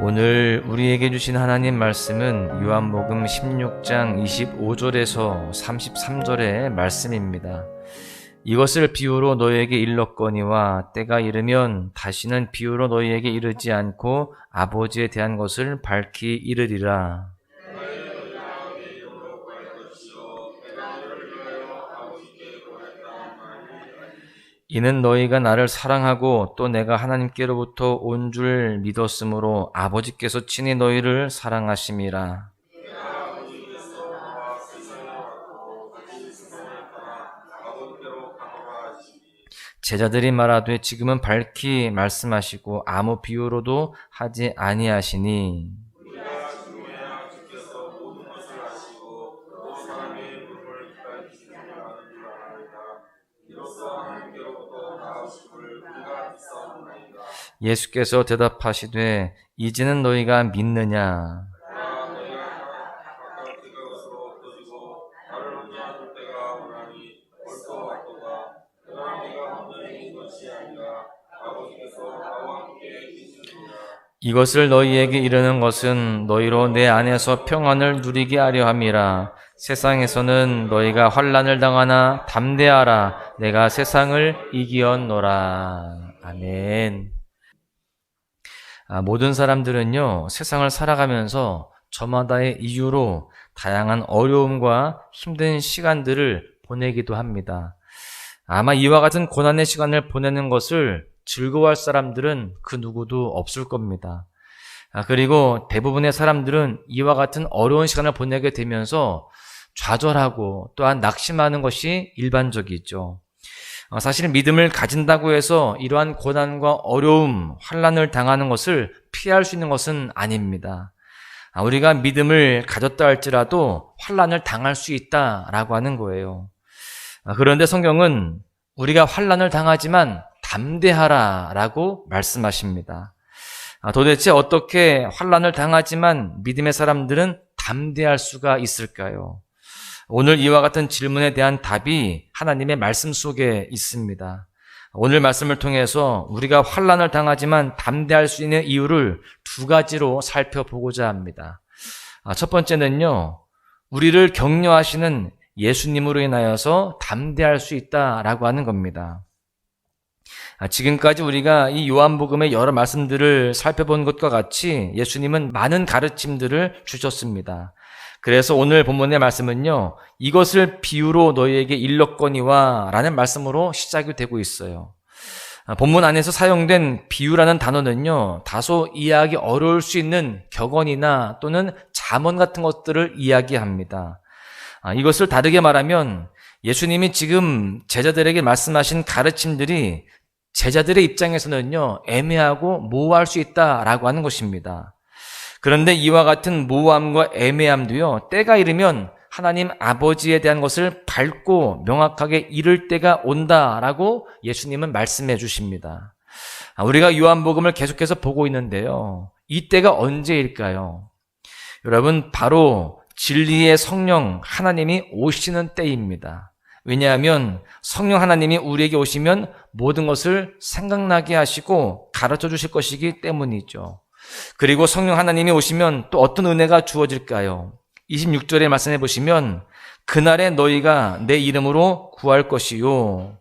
오늘 우리에게 주신 하나님 말씀은 요한복음 16장 25절에서 33절의 말씀입니다. 이것을 비유로 너희에게 일렀거니와 때가 이르면 다시는 비유로 너희에게 이르지 않고 아버지에 대한 것을 밝히 이르리라. 이는 너희가 나를 사랑하고 또 내가 하나님께로부터 온 줄 믿었으므로 아버지께서 친히 너희를 사랑하심이라. 제자들이 말하되 지금은 밝히 말씀하시고 아무 비유로도 하지 아니하시니 예수께서 대답하시되 이제는 너희가 믿느냐? 이것을 너희에게 이르는 것은 너희로 내 안에서 평안을 누리게 하려 함이라. 세상에서는 너희가 환난을 당하나 담대하라. 내가 세상을 이기었노라. 아멘. 모든 사람들은요, 세상을 살아가면서 저마다의 이유로 다양한 어려움과 힘든 시간들을 보내기도 합니다. 아마 이와 같은 고난의 시간을 보내는 것을 즐거워할 사람들은 그 누구도 없을 겁니다. 그리고 대부분의 사람들은 이와 같은 어려운 시간을 보내게 되면서 좌절하고 또한 낙심하는 것이 일반적이죠. 사실 믿음을 가진다고 해서 이러한 고난과 어려움, 환난을 당하는 것을 피할 수 있는 것은 아닙니다. 우리가 믿음을 가졌다 할지라도 환난을 당할 수 있다라고 하는 거예요. 그런데 성경은 우리가 환난을 당하지만 담대하라라고 말씀하십니다. 도대체 어떻게 환난을 당하지만 믿음의 사람들은 담대할 수가 있을까요? 오늘 이와 같은 질문에 대한 답이 하나님의 말씀 속에 있습니다. 오늘 말씀을 통해서 우리가 환난을 당하지만 담대할 수 있는 이유를 두 가지로 살펴보고자 합니다. 첫 번째는요, 우리를 격려하시는 예수님으로 인하여서 담대할 수 있다라고 하는 겁니다. 지금까지 우리가 이 요한복음의 여러 말씀들을 살펴본 것과 같이 예수님은 많은 가르침들을 주셨습니다. 그래서 오늘 본문의 말씀은요, 이것을 비유로 너희에게 일렀거니와 라는 말씀으로 시작이 되고 있어요. 본문 안에서 사용된 비유라는 단어는요, 다소 이해하기 어려울 수 있는 격언이나 또는 잠언 같은 것들을 이야기합니다. 이것을 다르게 말하면 예수님이 지금 제자들에게 말씀하신 가르침들이 제자들의 입장에서는요, 애매하고 모호할 수 있다라고 하는 것입니다. 그런데 이와 같은 모호함과 애매함도요, 때가 이르면 하나님 아버지에 대한 것을 밝고 명확하게 이룰 때가 온다라고 예수님은 말씀해 주십니다. 우리가 요한복음을 계속해서 보고 있는데요, 이 때가 언제일까요? 여러분, 바로 진리의 성령 하나님이 오시는 때입니다. 왜냐하면 성령 하나님이 우리에게 오시면 모든 것을 생각나게 하시고 가르쳐 주실 것이기 때문이죠. 그리고 성령 하나님이 오시면 또 어떤 은혜가 주어질까요? 26절에 말씀해 보시면 그날에 너희가 내 이름으로 구할 것이요.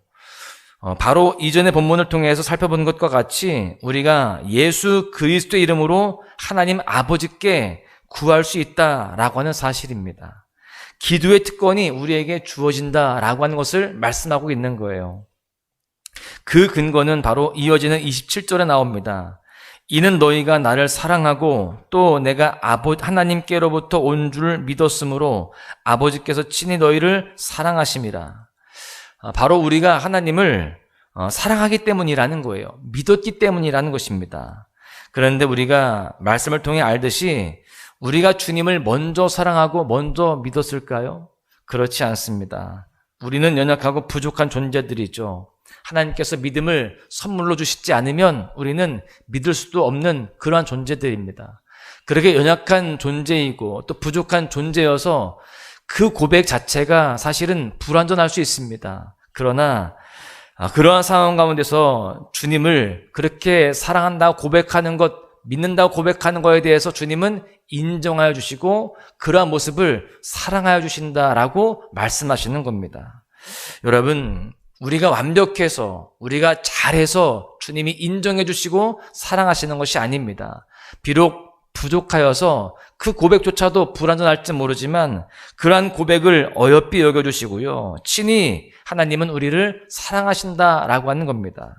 바로 이전의 본문을 통해서 살펴본 것과 같이 우리가 예수 그리스도의 이름으로 하나님 아버지께 구할 수 있다라고 하는 사실입니다. 기도의 특권이 우리에게 주어진다라고 하는 것을 말씀하고 있는 거예요. 그 근거는 바로 이어지는 27절에 나옵니다. 이는 너희가 나를 사랑하고 또 내가 하나님께로부터 온 줄 믿었으므로 아버지께서 친히 너희를 사랑하심이라. 바로 우리가 하나님을 사랑하기 때문이라는 거예요. 믿었기 때문이라는 것입니다. 그런데 우리가 말씀을 통해 알듯이 우리가 주님을 먼저 사랑하고 먼저 믿었을까요? 그렇지 않습니다. 우리는 연약하고 부족한 존재들이죠. 하나님께서 믿음을 선물로 주시지 않으면 우리는 믿을 수도 없는 그러한 존재들입니다. 그렇게 연약한 존재이고 또 부족한 존재여서 그 고백 자체가 사실은 불완전할 수 있습니다. 그러나 그러한 상황 가운데서 주님을 그렇게 사랑한다고 고백하는 것 믿는다고 고백하는 거에 대해서 주님은 인정하여 주시고 그러한 모습을 사랑하여 주신다라고 말씀하시는 겁니다. 여러분, 우리가 완벽해서 우리가 잘해서 주님이 인정해 주시고 사랑하시는 것이 아닙니다. 비록 부족하여서 그 고백조차도 불완전할지 모르지만 그러한 고백을 어여삐 여겨주시고요, 친히 하나님은 우리를 사랑하신다라고 하는 겁니다.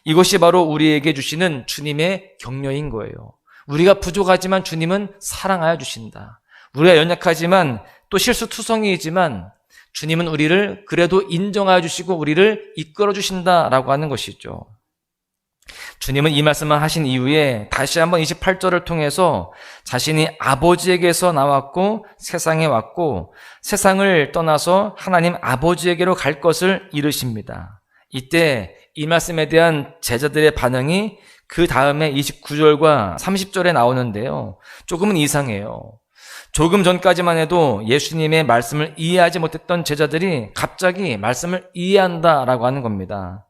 이것이 바로 우리에게 주시는 주님의 격려인 거예요. 우리가 부족하지만 주님은 사랑하여 주신다. 우리가 연약하지만 또 실수투성이이지만 주님은 우리를 그래도 인정하여 주시고 우리를 이끌어 주신다라고 하는 것이죠. 주님은 이 말씀을 하신 이후에 다시 한번 28절을 통해서 자신이 아버지에게서 나왔고 세상에 왔고 세상을 떠나서 하나님 아버지에게로 갈 것을 이르십니다. 이때 이 말씀에 대한 제자들의 반응이 그 다음에 29절과 30절에 나오는데요, 조금은 이상해요. 조금 전까지만 해도 예수님의 말씀을 이해하지 못했던 제자들이 갑자기 말씀을 이해한다라고 하는 겁니다.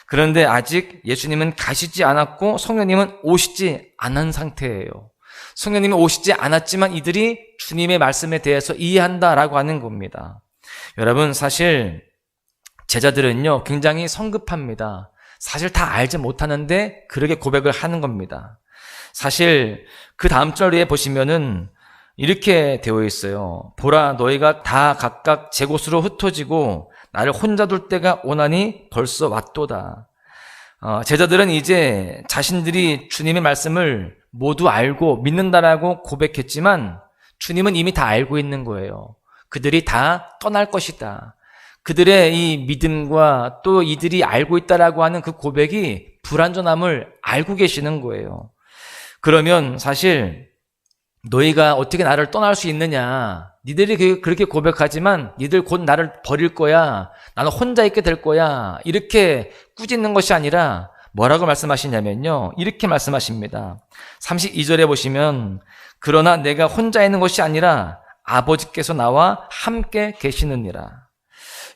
그런데 아직 예수님은 가시지 않았고 성령님은 오시지 않은 상태예요. 성령님이 오시지 않았지만 이들이 주님의 말씀에 대해서 이해한다라고 하는 겁니다. 여러분, 사실 제자들은요 굉장히 성급합니다. 사실 다 알지 못하는데 그렇게 고백을 하는 겁니다. 사실 그 다음 절에 보시면은 이렇게 되어 있어요. 보라, 너희가 다 각각 제 곳으로 흩어지고 나를 혼자 둘 때가 오나니 벌써 왔도다. 제자들은 이제 자신들이 주님의 말씀을 모두 알고 믿는다라고 고백했지만 주님은 이미 다 알고 있는 거예요. 그들이 다 떠날 것이다. 그들의 이 믿음과 또 이들이 알고 있다라고 하는 그 고백이 불완전함을 알고 계시는 거예요. 그러면 사실 너희가 어떻게 나를 떠날 수 있느냐, 니들이 그렇게 고백하지만 니들 곧 나를 버릴 거야, 나는 혼자 있게 될 거야, 이렇게 꾸짖는 것이 아니라 뭐라고 말씀하시냐면요, 이렇게 말씀하십니다. 32절에 보시면 그러나 내가 혼자 있는 것이 아니라 아버지께서 나와 함께 계시느니라.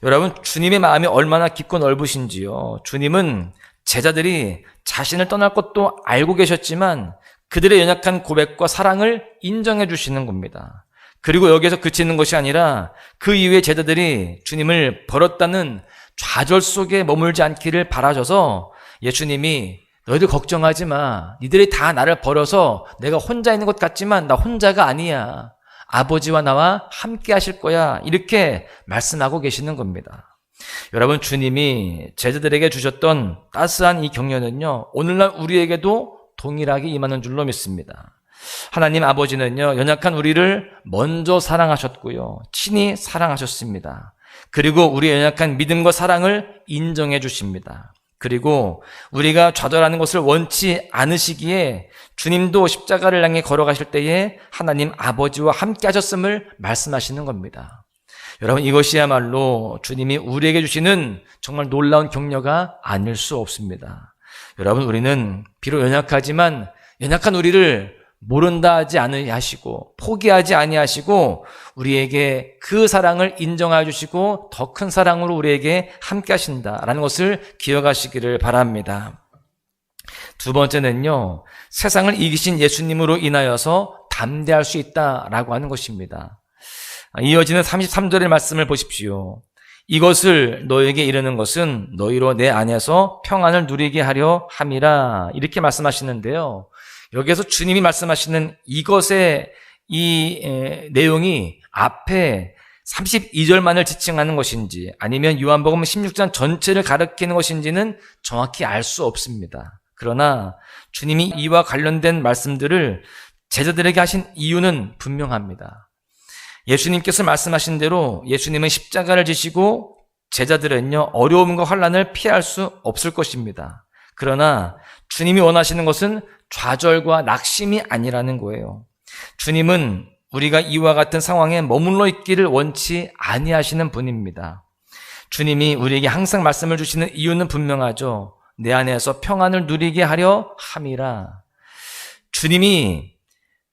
여러분, 주님의 마음이 얼마나 깊고 넓으신지요. 주님은 제자들이 자신을 떠날 것도 알고 계셨지만 그들의 연약한 고백과 사랑을 인정해 주시는 겁니다. 그리고 여기에서 그치는 것이 아니라 그 이후에 제자들이 주님을 버렸다는 좌절 속에 머물지 않기를 바라셔서 예수님이 너희들 걱정하지 마. 니들이 다 나를 버려서 내가 혼자 있는 것 같지만 나 혼자가 아니야. 아버지와 나와 함께 하실 거야. 이렇게 말씀하고 계시는 겁니다. 여러분, 주님이 제자들에게 주셨던 따스한 이 격려는요, 오늘날 우리에게도 동일하게 임하는 줄로 믿습니다. 하나님 아버지는요, 연약한 우리를 먼저 사랑하셨고요, 친히 사랑하셨습니다. 그리고 우리의 연약한 믿음과 사랑을 인정해 주십니다. 그리고 우리가 좌절하는 것을 원치 않으시기에 주님도 십자가를 향해 걸어가실 때에 하나님 아버지와 함께 하셨음을 말씀하시는 겁니다. 여러분, 이것이야말로 주님이 우리에게 주시는 정말 놀라운 격려가 아닐 수 없습니다. 여러분, 우리는 비록 연약하지만 연약한 우리를 모른다 하지 아니하시고 포기하지 아니하시고 우리에게 그 사랑을 인정하여 주시고 더 큰 사랑으로 우리에게 함께 하신다라는 것을 기억하시기를 바랍니다. 두 번째는요, 세상을 이기신 예수님으로 인하여서 담대할 수 있다라고 하는 것입니다. 이어지는 33절의 말씀을 보십시오. 이것을 너에게 이르는 것은 너희로 내 안에서 평안을 누리게 하려 함이라. 이렇게 말씀하시는데요, 여기에서 주님이 말씀하시는 이것의 내용이 앞에 32절만을 지칭하는 것인지 아니면 요한복음 16장 전체를 가리키는 것인지는 정확히 알 수 없습니다. 그러나 주님이 이와 관련된 말씀들을 제자들에게 하신 이유는 분명합니다. 예수님께서 말씀하신 대로 예수님은 십자가를 지시고 제자들은요, 어려움과 환난을 피할 수 없을 것입니다. 그러나 주님이 원하시는 것은 좌절과 낙심이 아니라는 거예요. 주님은 우리가 이와 같은 상황에 머물러 있기를 원치 아니하시는 분입니다. 주님이 우리에게 항상 말씀을 주시는 이유는 분명하죠. 내 안에서 평안을 누리게 하려 함이라. 주님이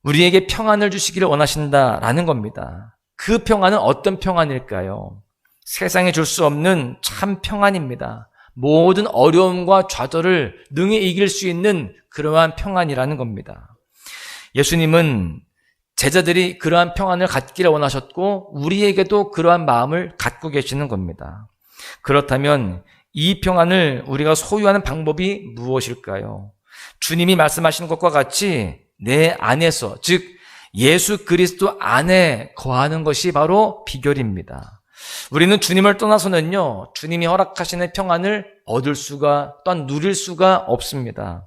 우리에게 평안을 주시기를 원하신다라는 겁니다. 그 평안은 어떤 평안일까요? 세상에 줄 수 없는 참 평안입니다. 모든 어려움과 좌절을 능히 이길 수 있는 그러한 평안이라는 겁니다. 예수님은 제자들이 그러한 평안을 갖기를 원하셨고 우리에게도 그러한 마음을 갖고 계시는 겁니다. 그렇다면 이 평안을 우리가 소유하는 방법이 무엇일까요? 주님이 말씀하시는 것과 같이 내 안에서, 즉 예수 그리스도 안에 거하는 것이 바로 비결입니다. 우리는 주님을 떠나서는요, 주님이 허락하시는 평안을 얻을 수가 또한 누릴 수가 없습니다.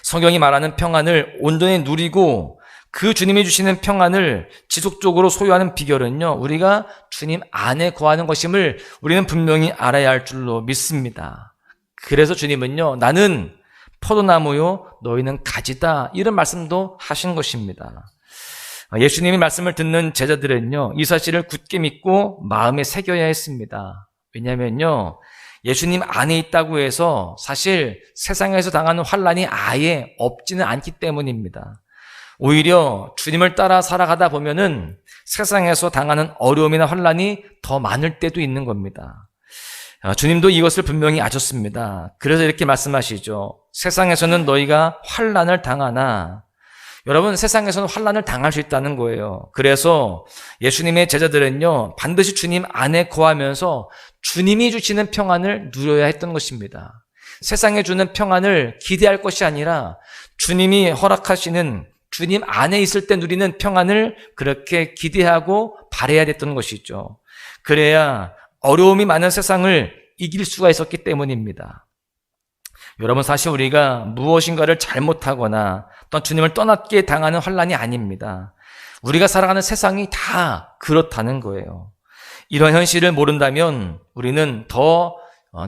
성경이 말하는 평안을 온전히 누리고 그 주님이 주시는 평안을 지속적으로 소유하는 비결은요, 우리가 주님 안에 거하는 것임을 우리는 분명히 알아야 할 줄로 믿습니다. 그래서 주님은요, 나는 포도나무요, 너희는 가지다, 이런 말씀도 하신 것입니다. 예수님의 말씀을 듣는 제자들은요, 이 사실을 굳게 믿고 마음에 새겨야 했습니다. 왜냐하면요, 예수님 안에 있다고 해서 사실 세상에서 당하는 환난이 아예 없지는 않기 때문입니다. 오히려 주님을 따라 살아가다 보면은 세상에서 당하는 어려움이나 환난이 더 많을 때도 있는 겁니다. 주님도 이것을 분명히 아셨습니다. 그래서 이렇게 말씀하시죠. 세상에서는 너희가 환난을 당하나, 여러분, 세상에서는 환난을 당할 수 있다는 거예요. 그래서 예수님의 제자들은요, 반드시 주님 안에 거하면서 주님이 주시는 평안을 누려야 했던 것입니다. 세상에 주는 평안을 기대할 것이 아니라 주님이 허락하시는, 주님 안에 있을 때 누리는 평안을 그렇게 기대하고 바라야 됐던 것이죠. 그래야 어려움이 많은 세상을 이길 수가 있었기 때문입니다. 여러분, 사실 우리가 무엇인가를 잘못하거나 또 주님을 떠났기에 당하는 환난이 아닙니다. 우리가 살아가는 세상이 다 그렇다는 거예요. 이런 현실을 모른다면 우리는 더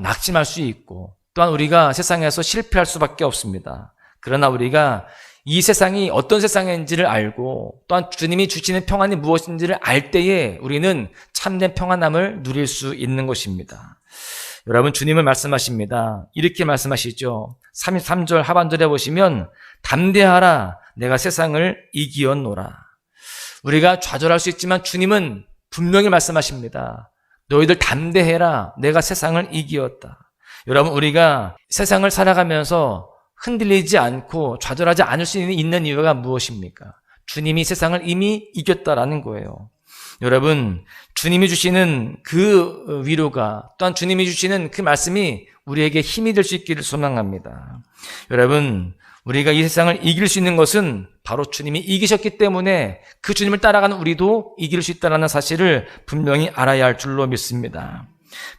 낙심할 수 있고, 또한 우리가 세상에서 실패할 수밖에 없습니다. 그러나 우리가 이 세상이 어떤 세상인지를 알고 또한 주님이 주시는 평안이 무엇인지를 알 때에 우리는 참된 평안함을 누릴 수 있는 것입니다. 여러분, 주님은 말씀하십니다. 이렇게 말씀하시죠. 33절 하반절에 보시면 담대하라, 내가 세상을 이기었노라. 우리가 좌절할 수 있지만 주님은 분명히 말씀하십니다. 너희들 담대해라, 내가 세상을 이기었다. 여러분, 우리가 세상을 살아가면서 흔들리지 않고 좌절하지 않을 수 있는 이유가 무엇입니까? 주님이 세상을 이미 이겼다라는 거예요. 여러분, 주님이 주시는 그 위로가, 또한 주님이 주시는 그 말씀이 우리에게 힘이 될 수 있기를 소망합니다. 여러분, 우리가 이 세상을 이길 수 있는 것은 바로 주님이 이기셨기 때문에 그 주님을 따라가는 우리도 이길 수 있다는 사실을 분명히 알아야 할 줄로 믿습니다.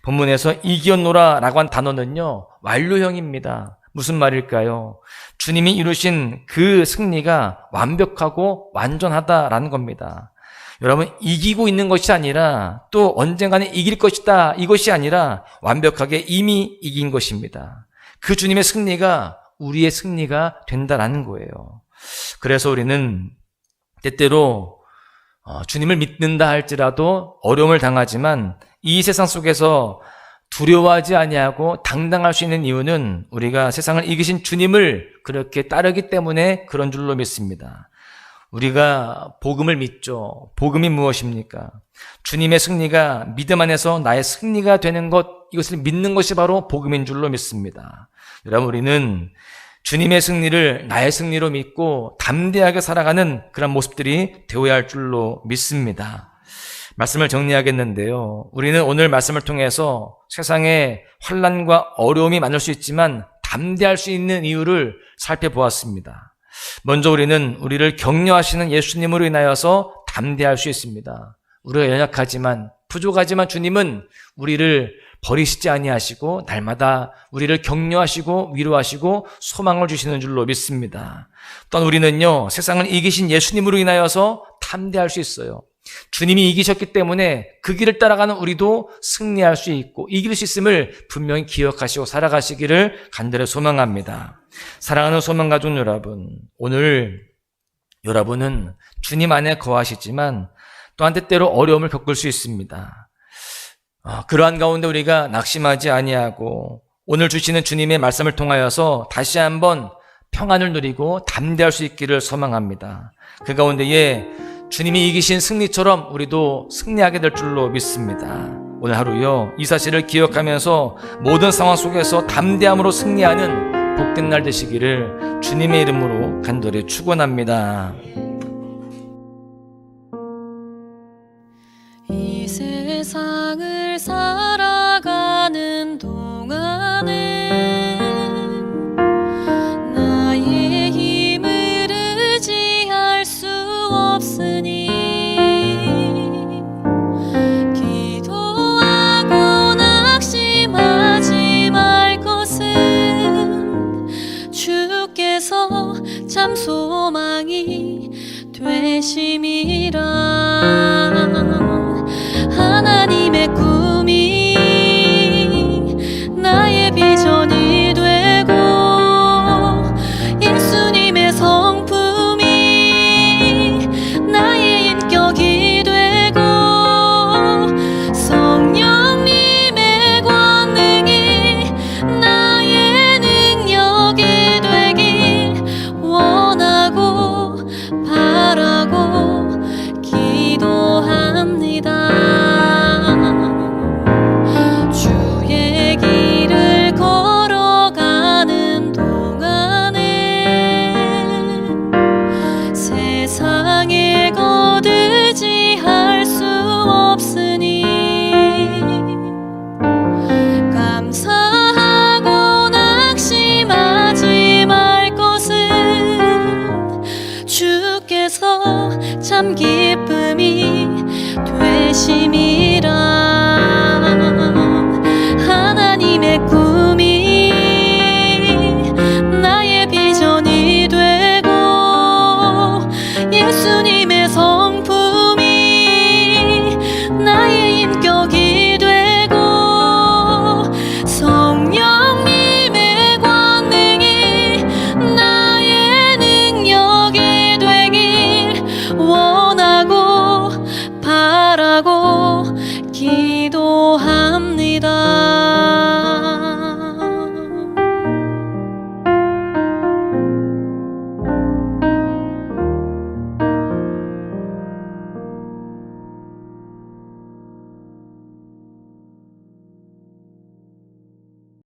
본문에서 이기었노라 라고 한 단어는요, 완료형입니다. 무슨 말일까요? 주님이 이루신 그 승리가 완벽하고 완전하다라는 겁니다. 여러분, 이기고 있는 것이 아니라 또 언젠가는 이길 것이다, 이것이 아니라 완벽하게 이미 이긴 것입니다. 그 주님의 승리가 우리의 승리가 된다라는 거예요. 그래서 우리는 때때로 주님을 믿는다 할지라도 어려움을 당하지만 이 세상 속에서 두려워하지 아니하고 당당할 수 있는 이유는 우리가 세상을 이기신 주님을 그렇게 따르기 때문에 그런 줄로 믿습니다. 우리가 복음을 믿죠. 복음이 무엇입니까? 주님의 승리가 믿음 안에서 나의 승리가 되는 것, 이것을 믿는 것이 바로 복음인 줄로 믿습니다. 여러분, 우리는 주님의 승리를 나의 승리로 믿고 담대하게 살아가는 그런 모습들이 되어야 할 줄로 믿습니다. 말씀을 정리하겠는데요. 우리는 오늘 말씀을 통해서 세상에 환난과 어려움이 많을 수 있지만 담대할 수 있는 이유를 살펴보았습니다. 먼저 우리를 격려하시는 예수님으로 인하여서 담대할 수 있습니다. 우리가 연약하지만 부족하지만 주님은 우리를 버리시지 아니하시고 날마다 우리를 격려하시고 위로하시고 소망을 주시는 줄로 믿습니다. 또한 우리는요, 세상을 이기신 예수님으로 인하여서 담대할 수 있어요. 주님이 이기셨기 때문에 그 길을 따라가는 우리도 승리할 수 있고 이길 수 있음을 분명히 기억하시고 살아가시기를 간절히 소망합니다. 사랑하는 소망가족 여러분, 오늘 여러분은 주님 안에 거하시지만 또한 때때로 어려움을 겪을 수 있습니다. 그러한 가운데 우리가 낙심하지 아니하고 오늘 주시는 주님의 말씀을 통하여서 다시 한번 평안을 누리고 담대할 수 있기를 소망합니다. 그 가운데에 주님이 이기신 승리처럼 우리도 승리하게 될 줄로 믿습니다. 오늘 하루요, 이 사실을 기억하면서 모든 상황 속에서 담대함으로 승리하는 복된 날 되시기를 주님의 이름으로 간절히 축원합니다.